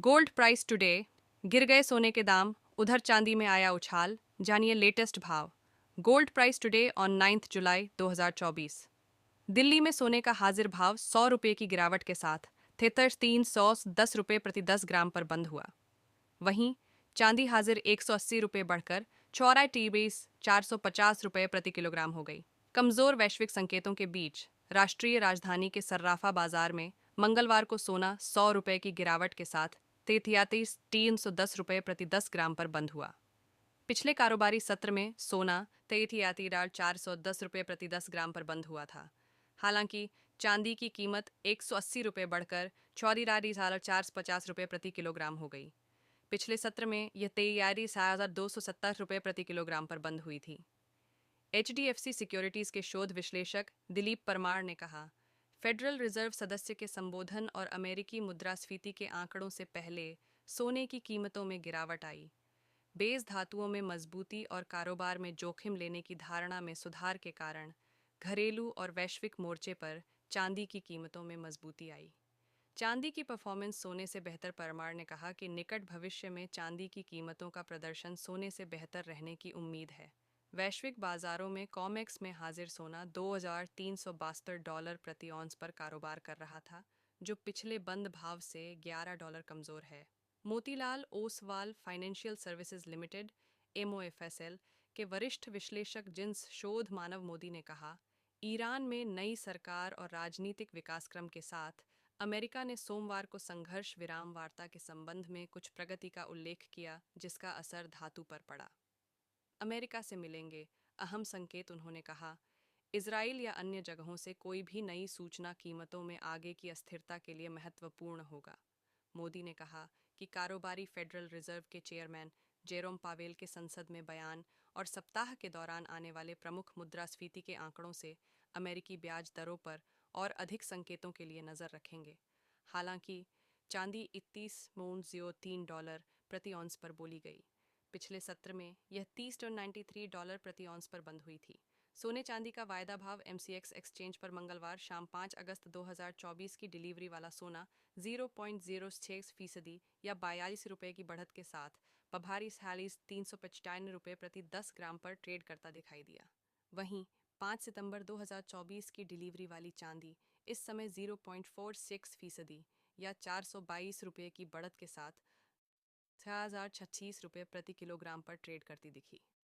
Gold price today. गिर गए सोने के दाम, उधर चांदी में आया उछाल। जानिए लेटेस्ट भाव। गोल्ड प्राइस टुडे ऑन 9 जुलाई 2024। दिल्ली में सोने का हाजिर भाव 100 रुपये की गिरावट के साथ 310 रुपये प्रति 10 ग्राम पर बंद हुआ। वहीं चांदी हाजिर 180 रुपये बढ़कर 450 रुपये प्रति किलोग्राम हो गई। कमजोर वैश्विक संकेतों के बीच राष्ट्रीय राजधानी के सर्राफा बाजार में मंगलवार को सोना 100 रुपये की गिरावट के साथ 310 रुपये प्रति 10 ग्राम पर बंद हुआ। पिछले कारोबारी सत्र में सोना 410 रुपये प्रति 10 ग्राम पर बंद हुआ था। हालांकि चांदी की कीमत 180 रुपये बढ़कर 450 रुपये प्रति किलोग्राम हो गई। पिछले सत्र में यह 270 रुपये प्रति किलोग्राम पर बंद हुई थी। HDFC सिक्योरिटीज के शोध विश्लेषक दिलीप परमार ने कहा, फेडरल रिजर्व सदस्य के संबोधन और अमेरिकी मुद्रास्फीति के आंकड़ों से पहले सोने की कीमतों में गिरावट आई। बेस धातुओं में मजबूती और कारोबार में जोखिम लेने की धारणा में सुधार के कारण घरेलू और वैश्विक मोर्चे पर चांदी की कीमतों में मजबूती आई। चांदी की परफॉर्मेंस सोने से बेहतर। परमार ने कहा कि निकट भविष्य में चांदी की कीमतों का प्रदर्शन सोने से बेहतर रहने की उम्मीद है। वैश्विक बाजारों में कॉमेक्स में हाजिर सोना $2,372 प्रति औंस पर कारोबार कर रहा था, जो पिछले बंद भाव से $11 कमजोर है। Motilal Oswal financial services limited MOFSL के वरिष्ठ विश्लेषक जिन्स शोध मानव मोदी ने कहा, ईरान में नई सरकार और राजनीतिक विकासक्रम के साथ अमेरिका ने सोमवार को संघर्ष विराम वार्ता के संबंध में कुछ प्रगति का उल्लेख किया, जिसका असर धातु पर पड़ा। अमेरिका से मिलेंगे अहम संकेत। उन्होंने कहा, इजराइल या अन्य जगहों से कोई भी नई सूचना कीमतों में आगे की अस्थिरता के लिए महत्वपूर्ण होगा। मोदी ने कहा कि कारोबारी फेडरल रिजर्व के चेयरमैन जेरोम पावेल के संसद में बयान और सप्ताह के दौरान आने वाले प्रमुख मुद्रास्फीति के आंकड़ों से अमेरिकी ब्याज दरों पर और अधिक संकेतों के लिए नजर रखेंगे। हालांकि चांदी $31.03 प्रति औंस पर बोली गई। पिछले सत्र में यह $30.93 प्रति औंस पर बंद हुई थी। सोने चांदी का वायदा भाव MCX एक्सचेंज पर मंगलवार शाम 5 अगस्त 2024 की डिलीवरी वाला सोना 0.06% या 42 रुपये की बढ़त के साथ पभारी सैलीज 395 रुपये प्रति 10 ग्राम पर ट्रेड करता दिखाई दिया। वहीं 5 सितंबर 2024 की डिलीवरी वाली चांदी इस समय 0.46% या 422 रुपये की बढ़त के साथ 6,036 रुपये प्रति किलोग्राम पर ट्रेड करती दिखी।